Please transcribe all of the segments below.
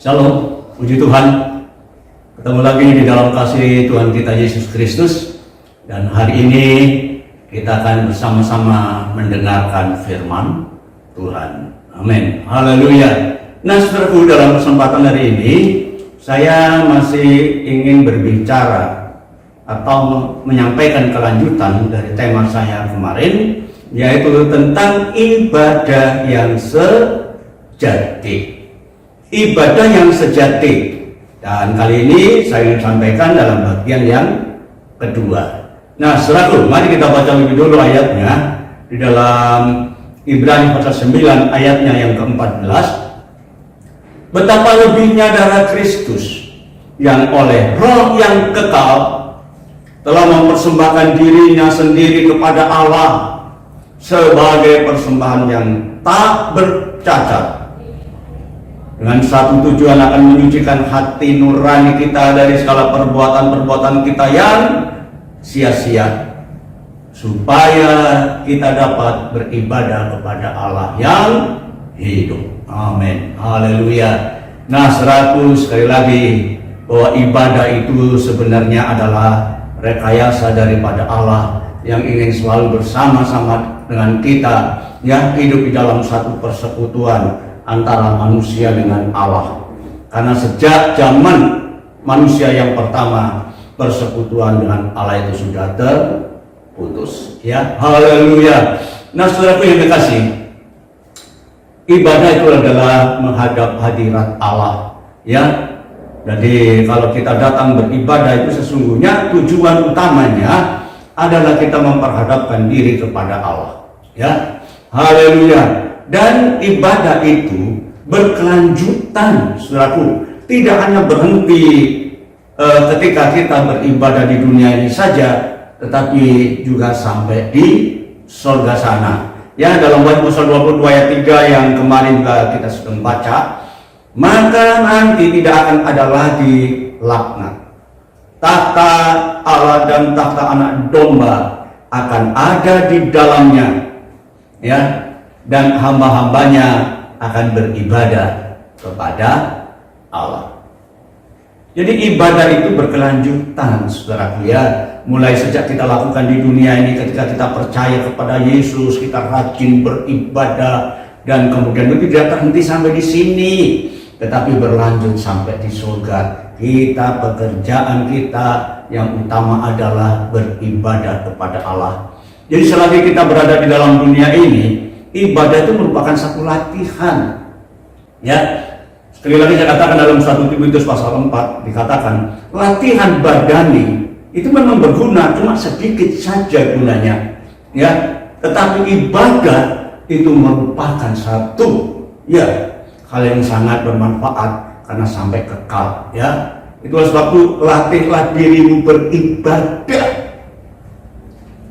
Shalom, puji Tuhan. Ketemu lagi di dalam kasih Tuhan kita Yesus Kristus. Dan hari ini kita akan bersama-sama mendengarkan firman Tuhan. Amin. Haleluya. Nah, saudaraku, dalam kesempatan hari ini saya masih ingin berbicara atau menyampaikan kelanjutan dari tema saya kemarin, yaitu tentang ibadah yang sejati. Ibadah yang sejati. Dan kali ini saya ingin sampaikan dalam bagian yang kedua. Nah, saudaraku, mari kita baca lebih dulu ayatnya di dalam Ibrani pasal 9 ayatnya yang ke-14. Betapa lebihnya darah Kristus yang oleh Roh yang kekal telah mempersembahkan dirinya sendiri kepada Allah sebagai persembahan yang tak bercacat, dengan satu tujuan akan menyucikan hati nurani kita dari segala perbuatan-perbuatan kita yang sia-sia, supaya kita dapat beribadah kepada Allah yang hidup. Amin. Haleluya. Nah, saudaraku, sekali lagi bahwa ibadah itu sebenarnya adalah rekayasa daripada Allah yang ingin selalu bersama-sama dengan kita, yang hidup di dalam satu persekutuan antara manusia dengan Allah. Karena sejak zaman manusia yang pertama, persekutuan dengan Allah itu sudah terputus. Ya, haleluya. Nah, saudaraku yang dikasih, ibadah itu adalah menghadap hadirat Allah. Ya, jadi kalau kita datang beribadah itu sesungguhnya tujuan utamanya adalah kita memperhadapkan diri kepada Allah. Ya, haleluya. Dan ibadah itu berkelanjutan, saudaraku. Tidak hanya berhenti ketika kita beribadah di dunia ini saja, tetapi juga sampai di surga sana. Ya, dalam Wahyu 22 ayat 3 yang kemarin juga kita sudah membaca, maka nanti tidak akan ada lagi laknat. Takhta Allah dan takhta Anak Domba akan ada di dalamnya. Ya, dan hamba-hambanya akan beribadah kepada Allah. Jadi ibadah itu berkelanjutan, saudaraku, ya. Mulai sejak kita lakukan di dunia ini, ketika kita percaya kepada Yesus, kita rajin beribadah, dan kemudian itu tidak terhenti sampai di sini, tetapi berlanjut sampai di surga. Pekerjaan kita yang utama adalah beribadah kepada Allah. Jadi selagi kita berada di dalam dunia ini, ibadah itu merupakan satu latihan. Ya, sekali lagi saya katakan dalam 1 Timotius pasal 4 dikatakan latihan badani itu memang berguna, cuma sedikit saja gunanya. Ya, tetapi ibadah itu merupakan satu hal yang sangat bermanfaat karena sampai kekal. Ya, itulah sebab latihlah dirimu beribadah.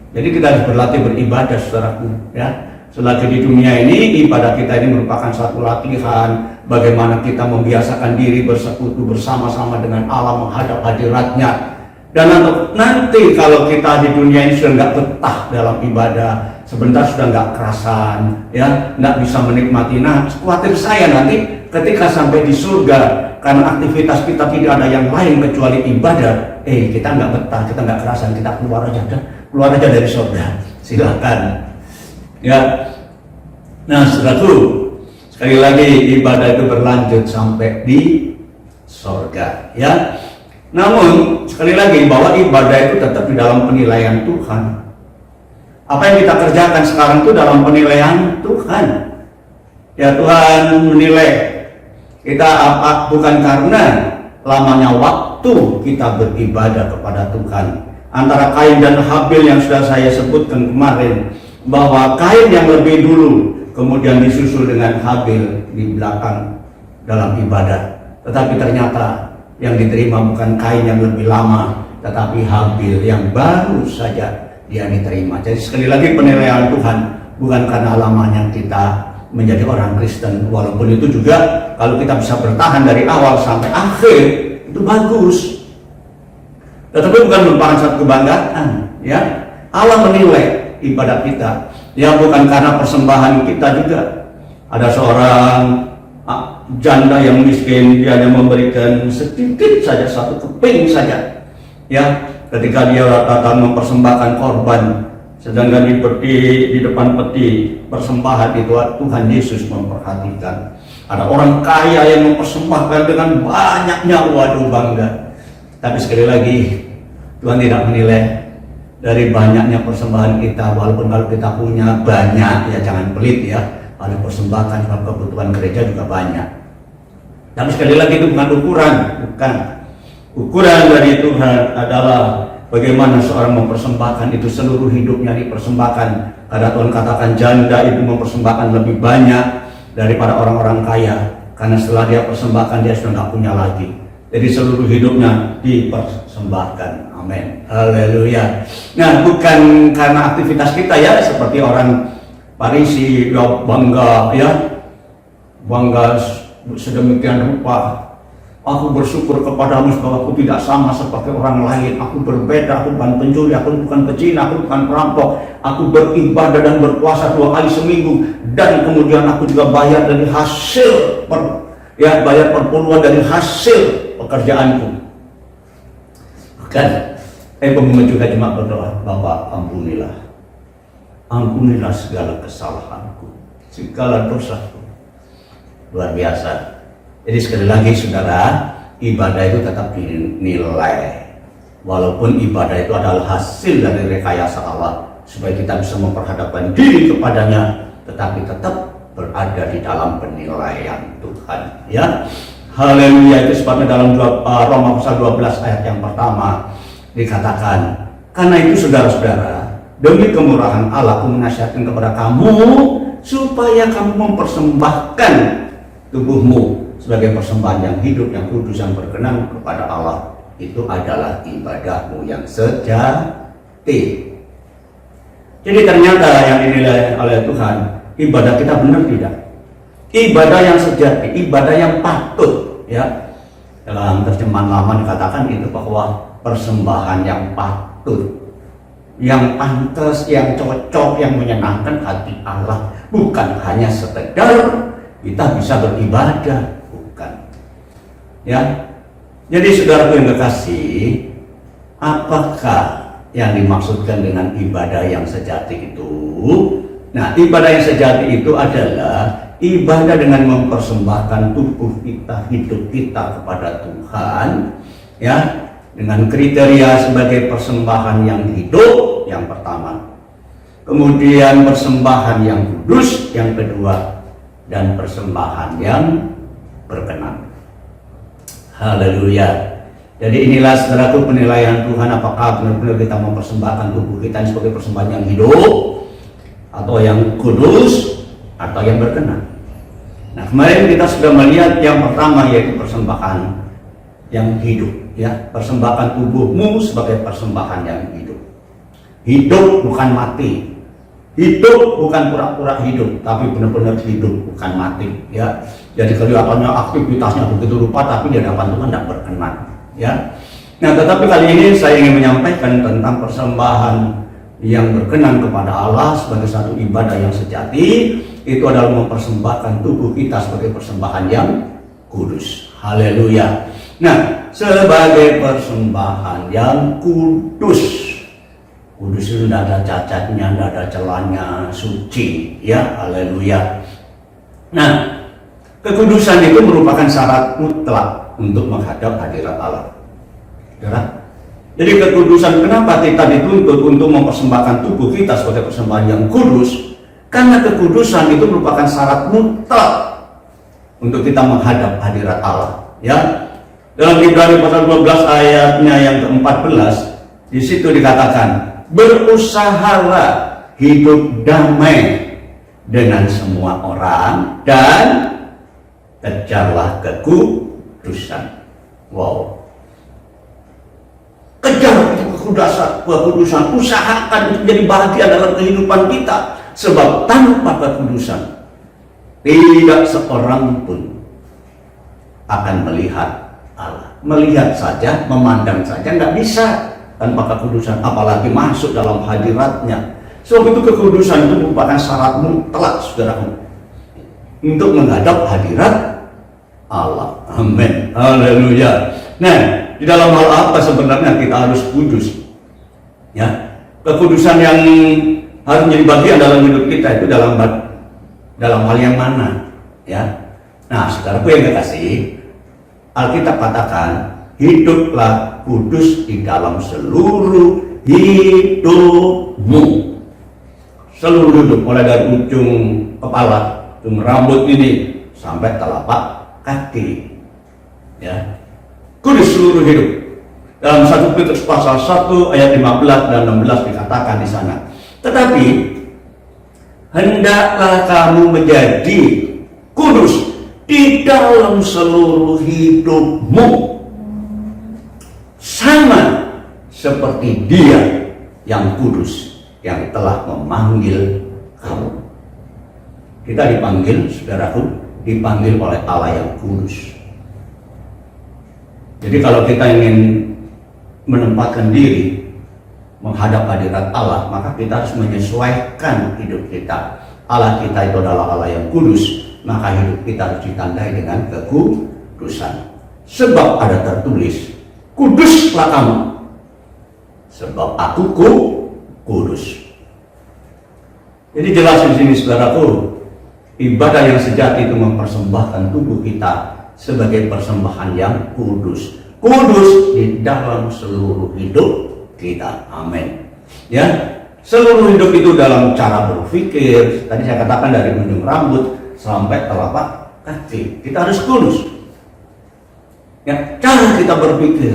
Jadi kita harus berlatih beribadah, saudaraku. Ya, selagi di dunia ini, ibadah kita ini merupakan satu latihan bagaimana kita membiasakan diri bersekutu bersama-sama dengan Allah, menghadap hadiratnya. Dan nanti kalau kita di dunia ini sudah nggak betah dalam ibadah, sebentar sudah nggak kerasan, ya, nggak bisa menikmati. Nah, khawatir saya nanti ketika sampai di surga, karena aktivitas kita tidak ada yang lain kecuali ibadah, kita nggak betah, kita nggak kerasan, kita keluar aja dari surga. Silakan. Ya, nah, saudaraku, sekali lagi ibadah itu berlanjut sampai di surga. Ya, namun sekali lagi bahwa ibadah itu tetap di dalam penilaian Tuhan. Apa yang kita kerjakan sekarang itu dalam penilaian Tuhan. Ya, Tuhan menilai kita apa bukan karena lamanya waktu kita beribadah kepada Tuhan. Antara Kain dan Habil yang sudah saya sebutkan kemarin, bahwa Kain yang lebih dulu kemudian disusul dengan Habil di belakang dalam ibadah. Tetapi ternyata yang diterima bukan Kain yang lebih lama, tetapi Habil yang baru saja dia diterima. Jadi sekali lagi penilaian Tuhan bukan karena lamanya kita menjadi orang Kristen, walaupun itu juga kalau kita bisa bertahan dari awal sampai akhir itu bagus, tetapi bukan merupakan satu kebanggaan. Ya, Allah menilai ibadah kita, ya, bukan karena persembahan kita juga. Ada seorang janda yang miskin, dia hanya memberikan sedikit saja, satu keping saja, ya, ketika dia datang mempersembahkan korban, sedangkan di depan peti persembahan itu Tuhan Yesus memperhatikan. Ada orang kaya yang mempersembahkan dengan banyaknya, waduh bangga. Tapi sekali lagi, Tuhan tidak menilai dari banyaknya persembahan kita, walaupun kalau kita punya banyak, ya jangan pelit ya, ada persembahkan sebab kebutuhan gereja juga banyak. Tapi sekali lagi itu bukan ukuran, bukan. Ukuran dari Tuhan adalah bagaimana seorang mempersembahkan itu seluruh hidupnya dipersembahkan. Karena Tuhan katakan janda itu mempersembahkan lebih banyak daripada orang-orang kaya, karena setelah dia persembahkan dia sudah tidak punya lagi. Jadi seluruh hidupnya dipersembahkan. Amin. Haleluya. Nah, bukan karena aktivitas kita ya, seperti orang Farisi ya, bangga sedemikian rupa. Aku bersyukur kepadamu sebab aku tidak sama seperti orang lain. Aku berbeda, aku bukan pencuri, aku bukan pezina, aku bukan perampok. Aku beribadah dan berpuasa 2 kali seminggu, dan kemudian aku juga bayar dari hasil bayar perpuluhan dari hasil pekerjaanku. Bukan. Pemimpin juga cuma berdoa, Bapak ampunilah segala kesalahanku, segala dosaku. Luar biasa. Jadi sekali lagi saudara, ibadah itu tetap dinilai, walaupun ibadah itu adalah hasil dari rekayasa Allah supaya kita bisa memperhadapkan diri kepadanya, tetapi tetap berada di dalam penilaian Tuhan, ya. Haleluya. Itu sebabnya dalam Roma pasal 12 ayat yang pertama dikatakan, karena itu saudara-saudara, demi kemurahan Allah aku menasihatkan kepada kamu supaya kamu mempersembahkan tubuhmu sebagai persembahan yang hidup, yang kudus, yang berkenan kepada Allah. Itu adalah ibadahmu yang sejati. Jadi ternyata yang dinilai oleh Tuhan, ibadah kita benar tidak? Ibadah yang sejati, ibadah yang patut, ya. Dalam terjemahan lama dikatakan itu bahwa persembahan yang patut, yang pantas, yang cocok, yang menyenangkan hati Allah, bukan hanya sekedar kita bisa beribadah. Ya, jadi saudaraku yang kekasih, apakah yang dimaksudkan dengan ibadah yang sejati itu? Nah, ibadah yang sejati itu adalah ibadah dengan mempersembahkan tubuh kita, hidup kita kepada Tuhan, ya, dengan kriteria sebagai persembahan yang hidup yang pertama, kemudian persembahan yang kudus yang kedua, dan persembahan yang berkenan. Haleluya. Jadi inilah saudaraku penilaian Tuhan, apakah benar-benar kita mempersembahkan tubuh kita sebagai persembahan yang hidup, atau yang kudus, atau yang berkenan. Nah, kemarin kita sudah melihat yang pertama, yaitu persembahan yang hidup, ya. Persembahkan tubuhmu sebagai persembahan yang hidup. Hidup bukan mati. Hidup bukan pura-pura hidup, tapi benar-benar hidup, bukan mati, ya. Jadi kelihatannya aktivitasnya begitu rupa, tapi di hadapan Tuhan tidak berkenan, ya. Nah, tetapi kali ini saya ingin menyampaikan tentang persembahan yang berkenan kepada Allah sebagai satu ibadah yang sejati. Itu adalah mempersembahkan tubuh kita sebagai persembahan yang kudus. Haleluya. Nah, sebagai persembahan yang kudus. Kudus itu tidak ada cacatnya, tidak ada celahnya, suci, ya. Haleluya. Nah, kekudusan itu merupakan syarat mutlak untuk menghadap hadirat Allah. Ya? Jadi kekudusan, kenapa kita dituntut untuk mempersembahkan tubuh kita sebagai persembahan yang kudus? Karena kekudusan itu merupakan syarat mutlak untuk kita menghadap hadirat Allah. Ya, dalam Ibrani pasal 12 ayatnya yang ke-14, di situ dikatakan, berusahalah hidup damai dengan semua orang dan kejarlah kekudusan. Wow. Kejar kekudusan, usahakan untuk menjadi bahagia dalam kehidupan kita. Sebab tanpa kekudusan, tidak seorang pun akan melihat Allah. Melihat saja, memandang saja, nggak bisa tanpa kekudusan, apalagi masuk dalam hadiratnya. Sebab itu kekudusan itu merupakan syarat mutlak, saudaraku, untuk menghadap hadirat Allah. Amin. Haleluya. Nah, di dalam hal apa sebenarnya kita harus kudus? Ya, kekudusan yang harus menjadi bagian dalam hidup kita itu dalam hal yang mana? Ya. Nah, saudaraku yang kekasih, Alkitab katakan, hiduplah kudus di dalam seluruh hidupmu. Seluruh hidup, mulai dari ujung kepala, ujung rambut ini sampai telapak kaki. Ya. Kudus seluruh hidup. Dalam 1 Petrus pasal 1 ayat 15 dan 16 dikatakan di sana. Tetapi hendaklah kamu menjadi kudus di dalam seluruh hidupmu, sama seperti Dia yang kudus yang telah memanggil kamu. Kita dipanggil, saudaraku, dipanggil oleh Allah yang kudus. Jadi kalau kita ingin menempatkan diri menghadap hadirat Allah, maka kita harus menyesuaikan hidup kita. Allah kita itu adalah Allah yang kudus, maka hidup kita harus ditandai dengan kekudusan. Sebab ada tertulis, kuduslah kamu, sebab aku kudus. Jadi jelas di sini, saudaraku, ibadah yang sejati itu mempersembahkan tubuh kita sebagai persembahan yang kudus. Kudus di dalam seluruh hidup kita. Amin. Ya, seluruh hidup itu dalam cara berpikir. Tadi saya katakan dari ujung rambut sampai telapak kaki. Kita harus kudus. Ya, cara kita berpikir,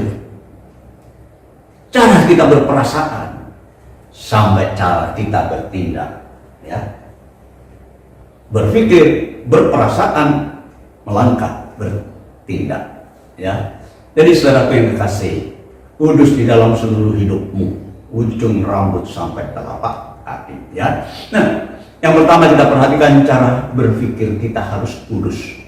cara kita berperasaan, sampai cara kita bertindak. Ya, berpikir, berperasaan, melangkah, bertindak. Ya. Jadi saudaraku yang kekasih, kudus di dalam seluruh hidupmu, ujung rambut sampai telapak kaki. Ya. Nah, yang pertama kita perhatikan cara berpikir kita harus kudus.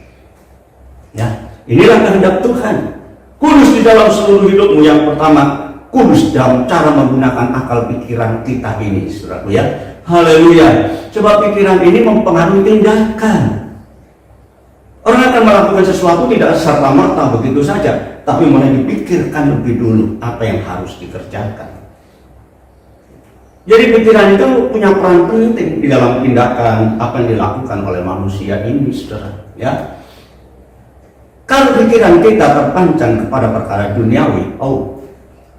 Ya, inilah kehendak Tuhan. Kudus di dalam seluruh hidupmu. Yang pertama, kudus dalam cara menggunakan akal pikiran kita ini, saudaraku ya. Haleluya. Sebab pikiran ini mempengaruhi tindakan. Orang akan melakukan sesuatu tidak serta-merta begitu saja, tapi mulai dipikirkan lebih dulu apa yang harus dikerjakan. Jadi pikiran itu punya peran penting di dalam tindakan apa yang dilakukan oleh manusia ini, saudara. Ya, kalau pikiran kita terpancang kepada perkara duniawi,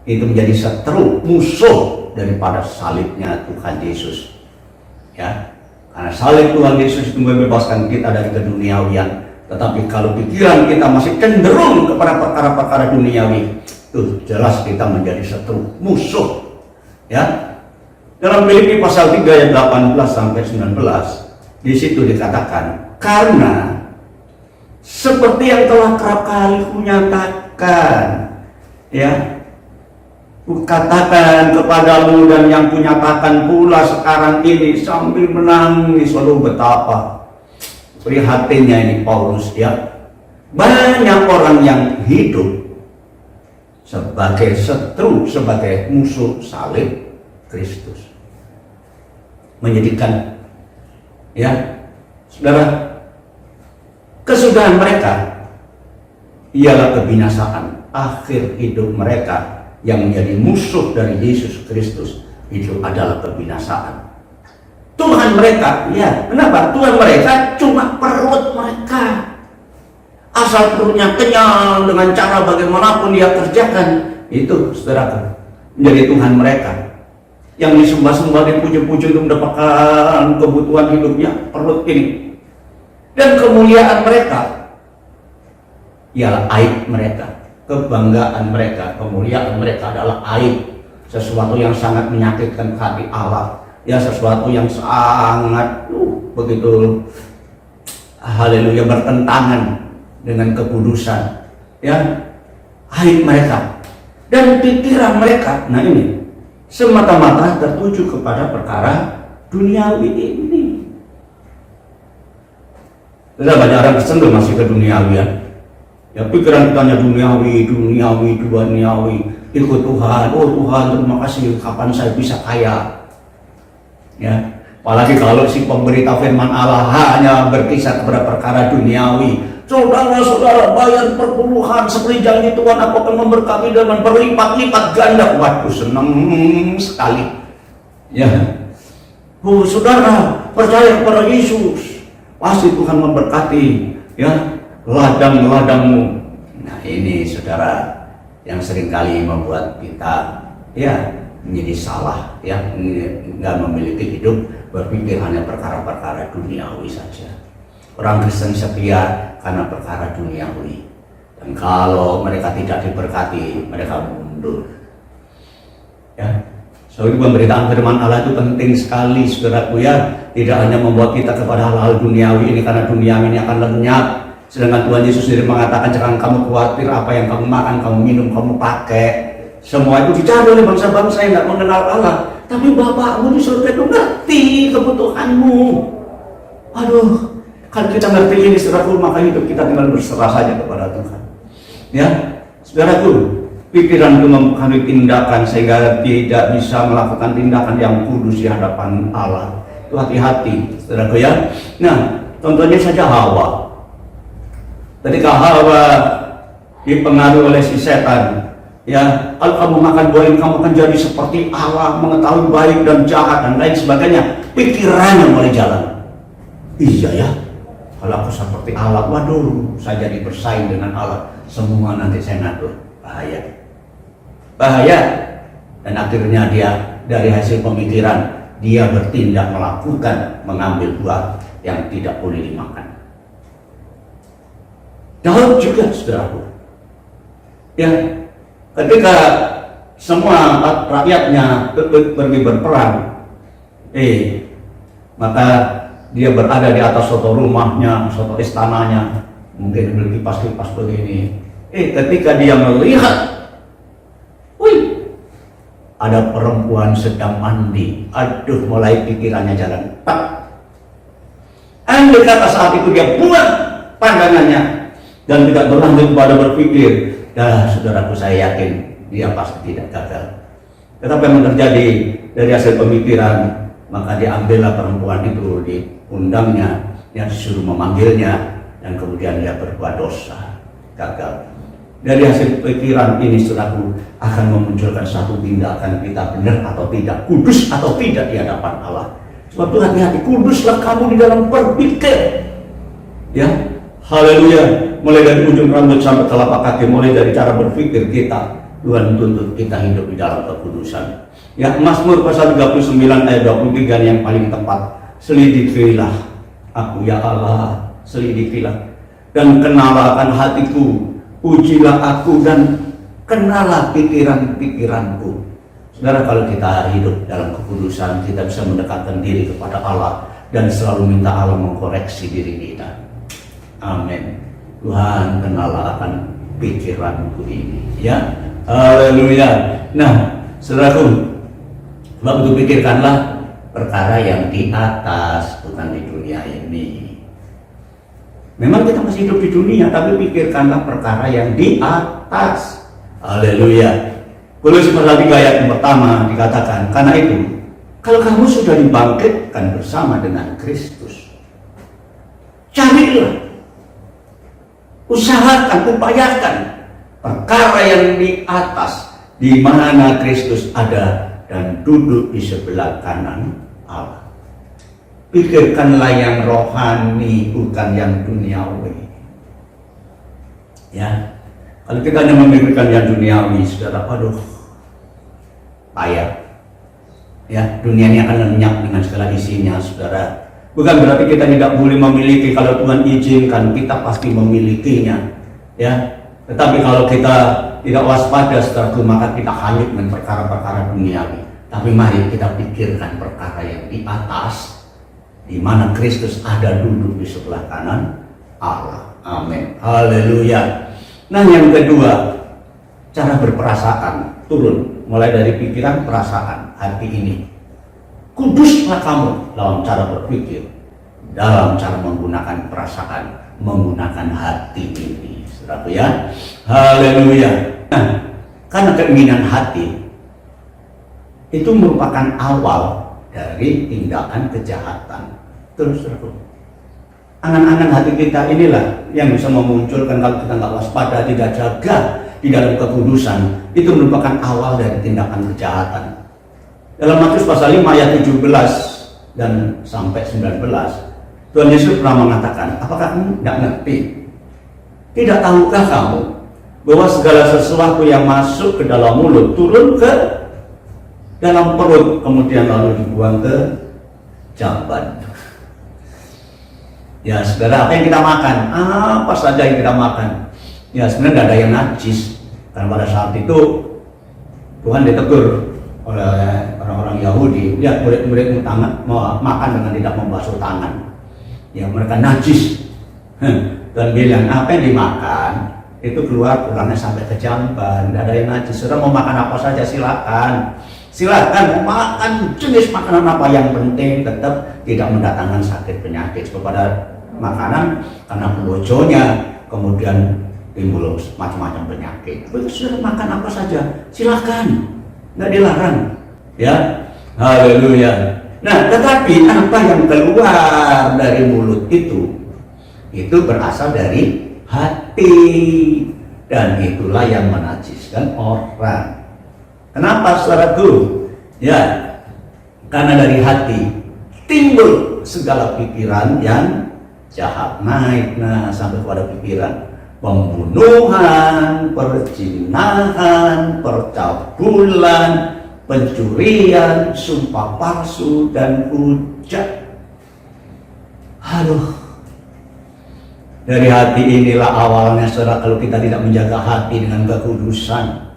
itu menjadi seteru, musuh daripada salibnya Tuhan Yesus. Ya, karena salib Tuhan Yesus itu membebaskan kita dari keduniawian. Tetapi kalau pikiran kita masih cenderung kepada perkara-perkara duniawi, itu jelas kita menjadi seteru, musuh. Ya, dalam Filipi pasal 3 ayat 18 sampai 19, di situ dikatakan, karena seperti yang telah kerap kali kunyatakan, ya, kukatakan kepadamu dan yang kunyatakan pula sekarang ini sambil menangis, lalu betapa prihatinnya ini Paulus, ya. Banyak orang yang hidup sebagai seteru, sebagai musuh salib Kristus. Menyedihkan, ya, saudara. Kesudahan mereka ialah kebinasaan. Akhir hidup mereka yang menjadi musuh dari Yesus Kristus itu adalah kebinasaan. Tuhan mereka, ya, kenapa? Tuhan mereka cuma perut mereka. Asal perutnya kenyal dengan cara bagaimanapun dia kerjakan, itu saudara menjadi Tuhan mereka. Yang disembah-sembah, dipuji-puji untuk mendapatkan kebutuhan hidupnya, perut ini. Dan kemuliaan mereka ialah aib mereka. Kebanggaan mereka, kemuliaan mereka adalah aib. Sesuatu yang sangat menyakitkan hati Allah. Ya, sesuatu yang sangat begitu, haleluya, bertentangan dengan kekudusan. Ya, aib mereka dan pikiran mereka, nah ini semata-mata tertuju kepada perkara duniawi ini. Tidak banyak orang tersentuh masih ke duniawian. Ya, pikiran kita hanya duniawi, ikut Tuhan. Oh Tuhan, terima kasih, kapan saya bisa kaya? Ya, apalagi kalau si pemberita firman Allah hanya berkisar kepada perkara duniawi, Saudara-saudara bayar perpuluhan seperijang ini Tuhan aku akan memberkati dengan berlipat-lipat ganda. Waduh, senang sekali. Ya, saudara percaya kepada Yesus, pasti Tuhan memberkati ya ladang-ladangmu. Nah ini saudara yang seringkali membuat kita ya menjadi salah, ya nggak memiliki hidup berpikir hanya perkara-perkara duniawi saja. Orang Kristen setia karena perkara duniawi, dan kalau mereka tidak diberkati mereka mundur. Ya, so pemberitaan firman Allah itu penting sekali saudaraku ya. Tidak hanya membawa kita kepada hal-hal duniawi ini, karena duniawi ini akan lenyap. Sedangkan Tuhan Yesus sendiri mengatakan jangan kamu khawatir apa yang kamu makan, kamu minum, kamu pakai. Semua itu dicari oleh bangsa-bangsa yang tidak mengenal Allah. Tapi Bapakmu di surga itu ngerti kebutuhanmu. Aduh, kalau kita ngerti ini saudaraku, maka hidup kita tinggal berserah saja kepada Tuhan. Ya, saudaraku, pikiran itu mempengaruhi tindakan sehingga tidak bisa melakukan tindakan yang kudus di hadapan Allah. Itu hati-hati, saudaraku ya. Nah, contohnya saja Hawa. Ketika Hawa dipengaruhi oleh si setan, ya, kalau kamu makan buah ini kamu akan jadi seperti Allah, mengetahui baik dan jahat dan lain sebagainya. Pikirannya mulai jalan. Iya ya, kalau aku seperti Allah, waduh, saya jadi bersaing dengan Allah. Semua nanti saya ngatur. Bahaya. Bahaya. Dan akhirnya dia dari hasil pemikiran, dia bertindak melakukan mengambil buah yang tidak boleh dimakan. Daud juga saudaraku. Ya, ketika semua rakyatnya pergi berperang, maka dia berada di atas suatu rumahnya, suatu istananya, mungkin berkipas-kipas begini. Ketika dia melihat, wih, ada perempuan sedang mandi. Aduh, mulai pikirannya jalan. Andai kata saat itu dia buang pandangannya dan tidak berlanjut pada berpikir, saudaraku, saya yakin dia pasti tidak gagal. Tetapi yang terjadi dari hasil pemikiran, maka diambillah perempuan itu, diundangnya, yang disuruh memanggilnya, dan kemudian dia berbuat dosa, gagal. Dari hasil pikiran ini saudaraku akan memunculkan satu tindakan kita benar atau tidak, kudus atau tidak di hadapan Allah. Sebab itu hati-hati, kuduslah kamu di dalam berpikir. Ya, haleluya. Mulai dari ujung rambut sampai telapak kaki, mulai dari cara berpikir kita, Tuhan tuntut kita hidup di dalam kekudusan. Ya, Mazmur pasal 39 ayat 23 yang paling tepat. Selidikilah aku ya Allah, selidikilah dan kenalah akan hatiku, ujilah aku dan kenalah pikiran-pikiranku. Saudara, kalau kita hidup dalam kekudusan, kita bisa mendekatkan diri kepada Allah dan selalu minta Allah mengkoreksi diri kita. Amin. Tuhan, kenalah akan pikiranku ini, ya. Haleluya. Nah, saudaraku, waktu pikirkanlah perkara yang di atas, bukan di dunia ini. Memang kita masih hidup di dunia, tapi pikirkanlah perkara yang di atas. Haleluya. Kolose pasal 3 ayat yang pertama dikatakan, karena itu, kalau kamu sudah dibangkitkan bersama dengan Kristus, carilah, usahakan, upayakan perkara yang di atas, di mana Kristus ada dan duduk di sebelah kanan Allah. Pikirkanlah yang rohani, bukan yang duniawi. Ya, kalau kita hanya memikirkan yang duniawi, saudara, aduh, payah. Ya, dunia ini akan lenyap dengan segala isinya, saudara. Bukan berarti kita tidak boleh memiliki, kalau Tuhan izinkan kita pasti memilikinya, ya. Tetapi kalau kita tidak waspada setelah maka kita hanyut dengan perkara-perkara duniawi. Tapi mari kita pikirkan perkara yang di atas, di mana Kristus ada duduk di sebelah kanan Allah. Amin. Haleluya. Nah, yang kedua, cara berperasaan turun mulai dari pikiran, perasaan, hati ini. Kuduslah kamu dalam cara berpikir, dalam cara menggunakan perasaan, menggunakan hati ini, saudara ya. Haleluya. Nah, karena keinginan hati itu merupakan awal dari tindakan kejahatan. Terus, saudara. Angan-angan hati kita inilah yang bisa memunculkan kalau kita nggak waspada, tidak jaga di dalam kekudusan, itu merupakan awal dari tindakan kejahatan. Dalam Matius pasal 5 ayat 17 dan sampai 19, Tuhan Yesus pernah mengatakan, apakah kamu tidak ngerti? Tidak tahukah kamu bahwa segala sesuatu yang masuk ke dalam mulut turun ke dalam perut, kemudian lalu dibuang ke jamban. Ya saudara, apa yang kita makan? Apa saja yang kita makan? Ya sebenarnya tidak ada yang najis. Karena pada saat itu Tuhan ditegur oleh orang-orang Yahudi, lihat murid-murid makan dengan tidak membasuh tangan. Ya mereka najis. Dan bilang apa yang dimakan itu pulangnya sampai ke jamban, tidak ada yang najis. Saudara mau makan apa saja silakan. Silakan mau makan jenis makanan apa, yang penting tetap tidak mendatangkan sakit penyakit kepada makanan, karena bojonya kemudian timbul macam-macam penyakit. Begitu sudah makan apa saja silakan, nggak dilarang, ya. Haleluya. Nah, tetapi apa yang keluar dari mulut itu berasal dari hati, dan itulah yang menajiskan orang. Kenapa, saudaraku? Ya, karena dari hati timbul segala pikiran yang jahat, naik sampai kepada pikiran pembunuhan, perzinahan, percabulan, pencurian, sumpah palsu, dan hujat. Aduh, dari hati inilah awalnya, saudara. Kalau kita tidak menjaga hati dengan kekudusan,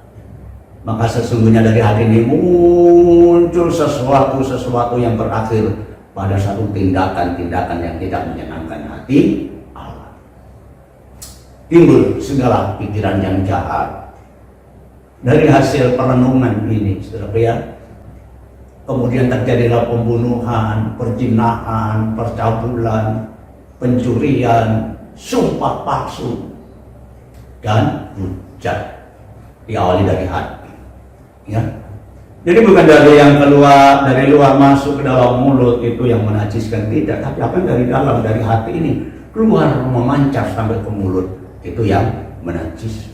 maka sesungguhnya dari hati ini muncul sesuatu yang berakhir pada satu tindakan-tindakan yang tidak menyenangkan hati Allah. Timbul segala pikiran yang jahat dari hasil perenungan ini, saudara ya. Kemudian terjadilah pembunuhan, perzinahan, percabulan, pencurian, sumpah palsu, dan hujat. Diawali dari hati, ya. Jadi bukan dari yang keluar dari luar masuk ke dalam mulut itu yang menajiskan, tidak, tapi apa yang dari dalam, dari hati ini keluar memancar sampai ke mulut, itu yang menajis.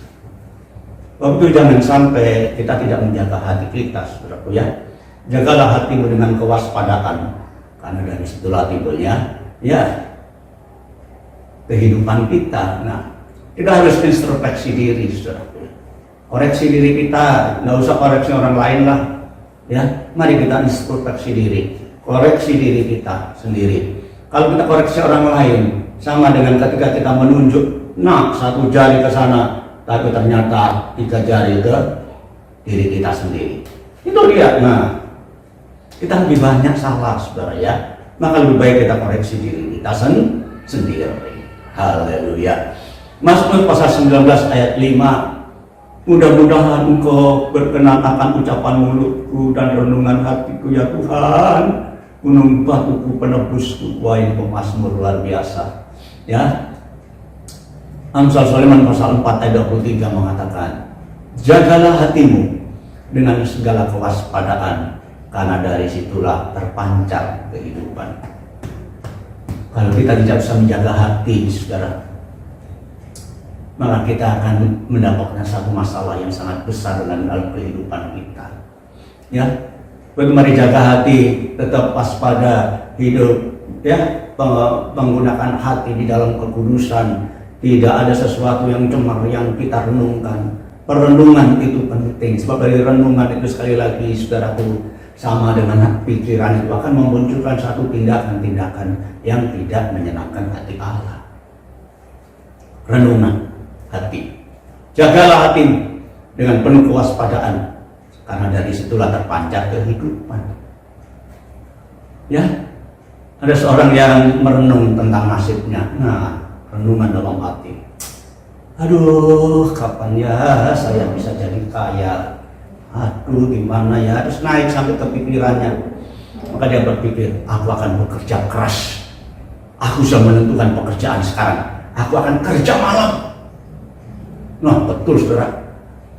Waktu jangan sampai kita tidak menjaga hati kita, saudaraku ya. Jagalah hatimu dengan kewaspadaan, karena dari situlah timbulnya ya kehidupan kita. Nah, kita harus introspeksi diri, saudaraku. Koreksi diri kita, nggak usah koreksi orang lain lah. Ya, mari kita introspeksi diri, koreksi diri kita sendiri. Kalau kita koreksi orang lain, sama dengan ketika kita menunjuk, satu jari ke sana, tapi ternyata 3 jari ke diri kita sendiri. Itu lihat, kita lebih banyak salah, saudara ya. Maka lebih baik kita koreksi diri kita sendiri. Haleluya. Mazmur pasal 19 ayat 5. Mudah-mudahan Engkau berkenan akan ucapan mulutku dan renungan hatiku, ya Tuhan, gunung batuku, penebusku. Wah, ini pemazmur luar biasa, ya. Amsal Sulaiman pasal 4 ayat 23 mengatakan, jagalah hatimu dengan segala kewaspadaan, karena dari situlah terpancar kehidupan. Kalau kita tidak bisa menjaga hati, saudara, maka kita akan mendapatkan satu masalah yang sangat besar dalam kehidupan kita. Ya, mari jaga hati, tetap waspada, hidup, ya, menggunakan hati di dalam kekudusan. Tidak ada sesuatu yang cemar yang kita renungkan. Perenungan itu penting, sebab dari renungan itu sekali lagi, saudaraku, sama dengan pikiran itu akan memunculkan satu tindakan-tindakan yang tidak menyenangkan hati Allah. Renungan hati. Jagalah hatimu dengan penuh kewaspadaan, karena dari situlah terpancar kehidupan. Ya, ada seorang yang merenung tentang nasibnya. Renungan dalam hati. Aduh, kapan ya saya bisa jadi kaya? Aduh, gimana ya? Terus naik sampai ke pikirannya. Maka dia berpikir, aku akan bekerja keras. Aku sudah menentukan pekerjaan sekarang. Aku akan kerja malam. Nah, betul, saudara.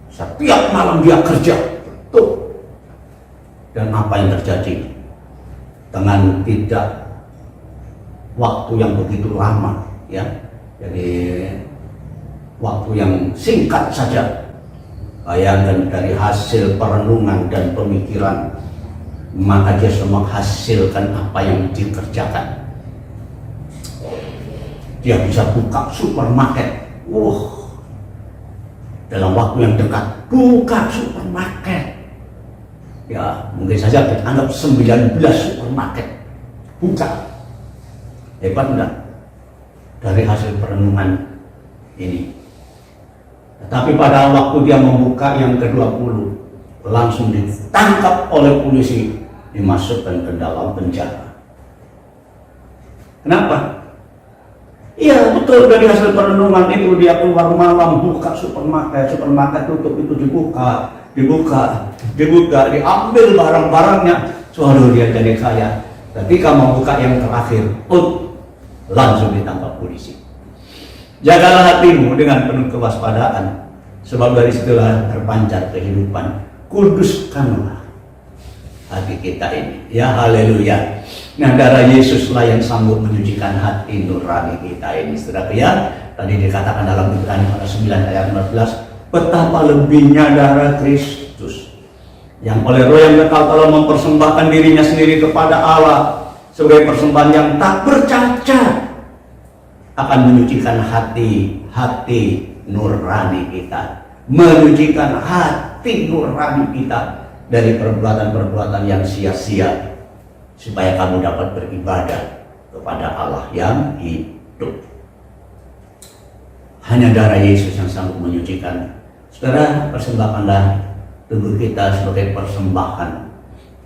Setiap malam dia kerja. Betul. Dan apa yang terjadi? Dengan tidak waktu yang begitu lama, ya. Jadi waktu yang singkat saja. Bayangkan dari hasil perenungan dan pemikiran, maka dia sudah menghasilkan apa yang dikerjakan. Dia bisa buka supermarket. Dalam waktu yang dekat, buka supermarket. Ya, mungkin saja kita anggap 19 supermarket buka. Hebat enggak? Dari hasil perenungan ini. Tetapi pada waktu dia membuka yang ke-20, langsung ditangkap oleh polisi, dimasukkan ke dalam penjara. Kenapa? Iya betul, dari hasil perenungan itu dia keluar malam buka supermarket tutup, itu dibuka, diambil barang-barangnya, soalnya dia jadi kaya. Ketika mau buka yang terakhir, langsung ditangkap polisi. Jagalah hatimu dengan penuh kewaspadaan, sebab dari situlah terpancar kehidupan. Kuduskanlah hati kita ini, ya haleluya. Nah, darah Yesuslah yang sanggup menyucikan hati nurani kita ini, saudara ya. Tadi dikatakan dalam Ibrani pasal 9 ayat 14, betapa lebihnya darah Kristus yang oleh Roh yang kekal telah mempersembahkan dirinya sendiri kepada Allah sebagai persembahan yang tak bercacat, akan menyucikan hati nurani kita, menyucikan hati nurani kita dari perbuatan-perbuatan yang sia-sia, supaya kamu dapat beribadah kepada Allah yang hidup. Hanya darah Yesus yang sanggup menyucikan. Saudara, persembahkanlah tubuh kita sebagai persembahan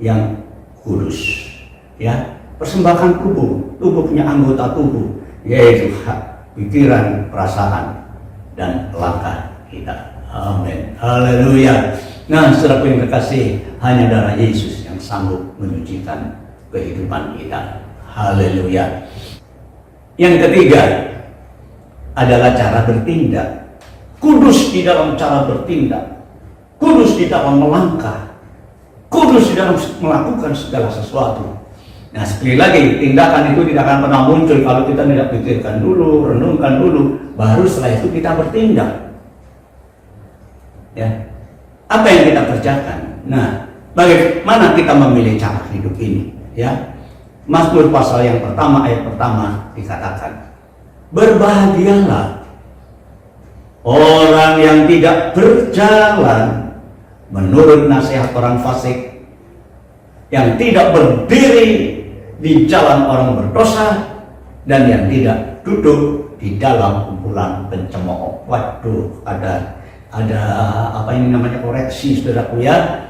yang kudus, ya. Persembahkan tubuh punya anggota tubuh, yaitu pikiran, perasaan, dan langkah kita. Amin. Haleluya. Nah, saudaraku yang terkasih, hanya darah Yesus yang sanggup menyucikan kehidupan kita. Haleluya. Yang ketiga adalah cara bertindak. Kudus di dalam cara bertindak, kudus di dalam melangkah, kudus di dalam melakukan segala sesuatu. Nah, sekali lagi, tindakan itu tidak akan pernah muncul kalau kita tidak pikirkan dulu, renungkan dulu, baru setelah itu kita bertindak. Ya, apa yang kita kerjakan? Nah, bagaimana kita memilih cara hidup ini? Ya, Mazmur pasal yang pertama ayat pertama dikatakan, berbahagialah orang yang tidak berjalan menurut nasihat orang fasik, yang tidak berdiri di jalan orang berdosa, dan yang tidak duduk di dalam kumpulan pencemooh. Waduh, ada apa ini namanya koreksi, saudaraku ya.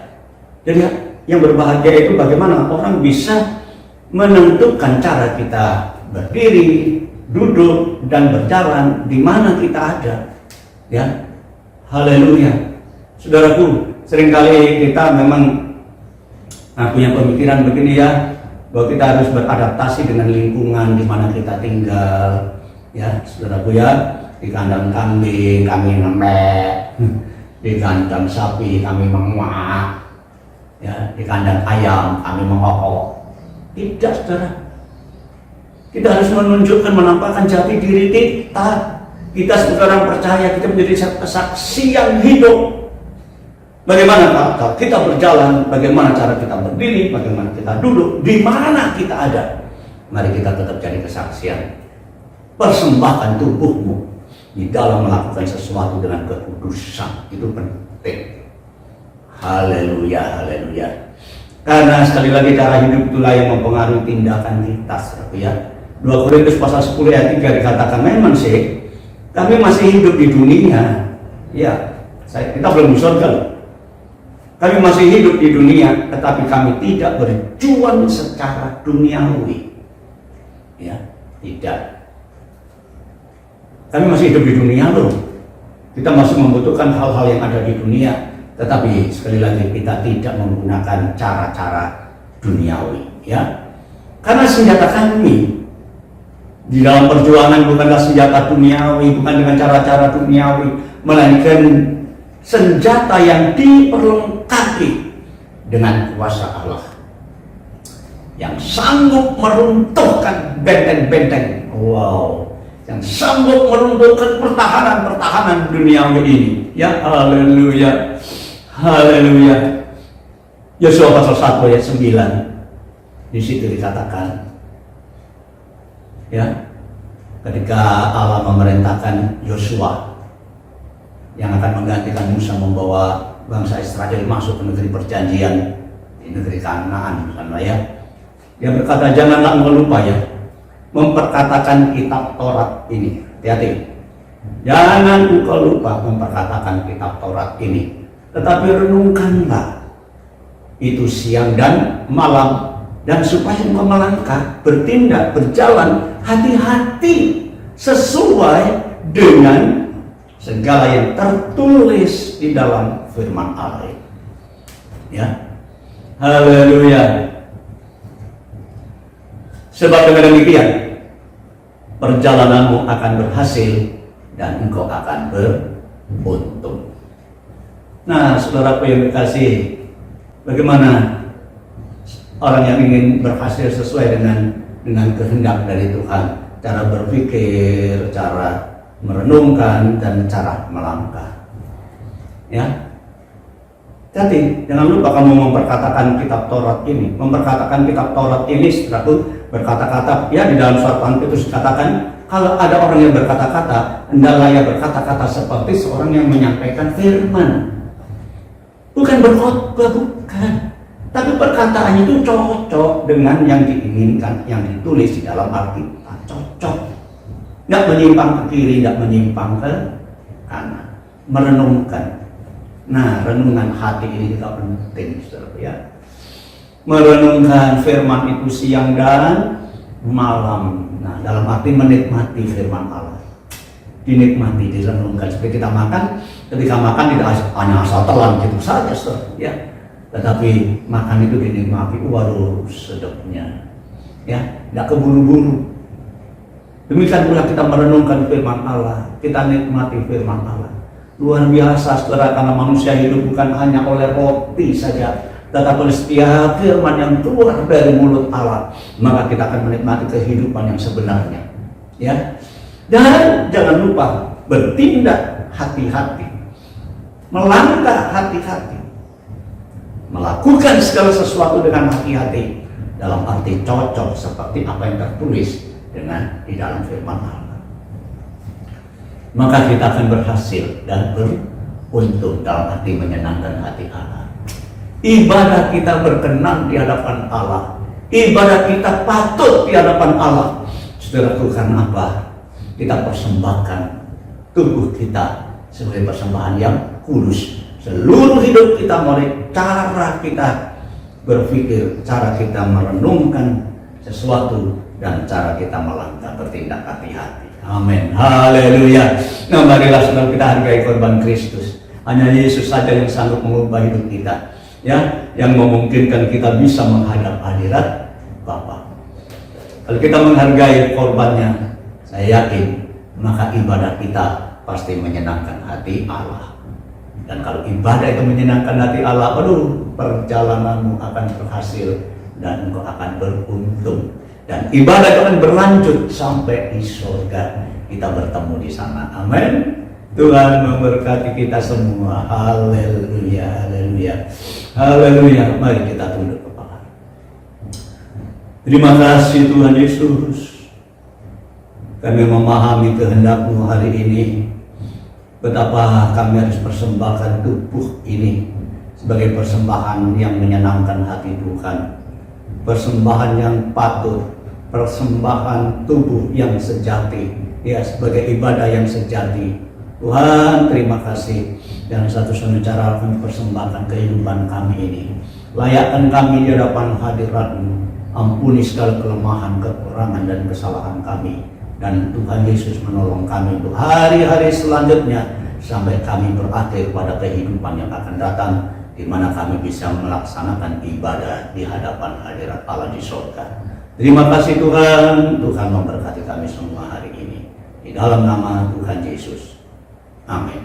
Jadi yang berbahagia itu bagaimana orang bisa menentukan cara kita berdiri, duduk, dan berjalan, di mana kita ada. Ya, haleluya. Saudaraku, seringkali kita memang punya pemikiran begini ya, bahwa kita harus beradaptasi dengan lingkungan di mana kita tinggal. Ya, saudaraku ya, di kandang kambing kami ngemek, di kandang sapi kami menguak, ya, di kandang ayam kami mengokok. Tidak, saudara. Kita harus menunjukkan, menampakkan jati diri kita. Kita sebagai orang percaya, kita menjadi saksi yang hidup. Bagaimana cara kita berjalan, bagaimana cara kita berdiri, bagaimana kita duduk, di mana kita ada. Mari kita tetap jadi kesaksian. Persembahkan tubuhmu di dalam melakukan sesuatu dengan kekudusan. Itu penting. Haleluya, haleluya. Karena sekali lagi cara hidup itulah yang mempengaruhi tindakan kita, saudara ya. 2 Korintus pasal 10 ayat 3 dikatakan, memang sih kami masih hidup di dunia. Ya, kita belum di surga loh. Kami masih hidup di dunia, tetapi kami tidak berjuang secara duniawi. Ya, tidak. Kami masih hidup di dunia loh. Kita masih membutuhkan hal-hal yang ada di dunia, tetapi sekali lagi kita tidak menggunakan cara-cara duniawi. Ya, karena senjata kami di dalam perjuangan bukanlah senjata duniawi, bukan dengan cara-cara duniawi, melainkan senjata yang diperlengkapi dengan kuasa Allah, yang sanggup meruntuhkan benteng-benteng. Wow, yang sanggup meruntuhkan pertahanan-pertahanan duniawi ini. Ya, haleluya, haleluya. Yosua pasal 1 ayat 9, di situ dikatakan, ya, ketika Allah memerintahkan Yosua yang akan menggantikan Musa membawa bangsa Israel masuk ke negeri perjanjian, di negeri Kanaan, bukanlah ya. Dia berkata, janganlah engkau lupa ya, memperkatakan kitab Taurat ini. Hati-hati, jangan engkau lupa memperkatakan kitab Taurat ini, tetapi renungkanlah itu siang dan malam, dan supaya engkau melangkah, bertindak, berjalan hati-hati sesuai dengan segala yang tertulis di dalam firman Allah. Ya, haleluya. Sebab dengan demikian perjalananmu akan berhasil dan engkau akan beruntung. Nah, saudaraku yang dikasihi, bagaimana orang yang ingin berhasil sesuai dengan kehendak dari Tuhan, cara berpikir, cara merenungkan, dan cara melangkah. Ya, jadi jangan lupa kamu memperkatakan kitab Taurat ini. Memperkatakan kitab Taurat ini setelah itu berkata-kata. Ya, di dalam surat Petrus dikatakan, kalau ada orang yang berkata-kata, hendaklah ia berkata-kata seperti seorang yang menyampaikan firman. Bukan berkhotbah, bukan. Tapi perkataannya itu cocok dengan yang diinginkan, yang ditulis di dalam Alkitab. Cocok. Tidak menyimpang ke kiri, tidak menyimpang ke kanan. Merenungkan. Nah, renungan hati ini juga penting, saudara, ya. Merenungkan firman itu siang dan malam. Nah, dalam arti menikmati firman Allah. Dinikmati, direnungkan. Seperti kita makan, ketika makan tidak hanya asal telan gitu saja, saudara, ya. Tetapi makan itu dinikmati, waduh sedapnya, ya, tidak keburu-buru. Demikian pula kita merenungkan firman Allah, kita nikmati firman Allah. Luar biasa, saudara, karena manusia hidup bukan hanya oleh roti saja, tetapi oleh setiap firman yang keluar dari mulut Allah, maka kita akan menikmati kehidupan yang sebenarnya. Ya, dan jangan lupa bertindak hati-hati, melangkah hati-hati, melakukan segala sesuatu dengan hati-hati, dalam arti cocok seperti apa yang tertulis dengan di dalam firman Allah. Maka kita akan berhasil dan beruntung, dalam arti menyenangkan hati Allah. Ibadah kita berkenan di hadapan Allah, ibadah kita patut di hadapan Allah. Saudaraku, karena apa? Kita persembahkan tubuh kita sebagai persembahan yang kudus. Seluruh hidup kita, mulai cara kita berpikir, cara kita merenungkan sesuatu, dan cara kita melangkah, bertindak hati-hati. Amin, haleluya. Nah, marilah saudara kita hargai korban Kristus. Hanya Yesus saja yang sanggup mengubah hidup kita, ya, yang memungkinkan kita bisa menghadap hadirat Bapa. Kalau kita menghargai korbannya, saya yakin maka ibadah kita pasti menyenangkan hati Allah. Dan kalau ibadah itu menyenangkan hati Allah, aduh, perjalananmu akan berhasil dan engkau akan beruntung. Dan ibadah itu akan berlanjut sampai di surga. Kita bertemu di sana. Amin. Tuhan memberkati kita semua. Haleluya, haleluya, haleluya. Mari kita tunduk kepala. Terima kasih Tuhan Yesus. Kami memahami kehendak-Mu hari ini. Betapa kami harus persembahkan tubuh ini sebagai persembahan yang menyenangkan hati Tuhan. Persembahan yang patut, persembahan tubuh yang sejati, ya, sebagai ibadah yang sejati. Tuhan, terima kasih. Dan satu-satunya cara kami persembahkan kehidupan kami ini. Layakkan kami di hadapan hadirat-Mu. Ampuni segala kelemahan, kekurangan, dan kesalahan kami. Dan Tuhan Yesus menolong kami untuk hari-hari selanjutnya sampai kami berakhir pada kehidupan yang akan datang, di mana kami bisa melaksanakan ibadah di hadapan hadirat Allah di surga. Terima kasih Tuhan. Tuhan memberkati kami semua hari ini. Di dalam nama Tuhan Yesus. Amin.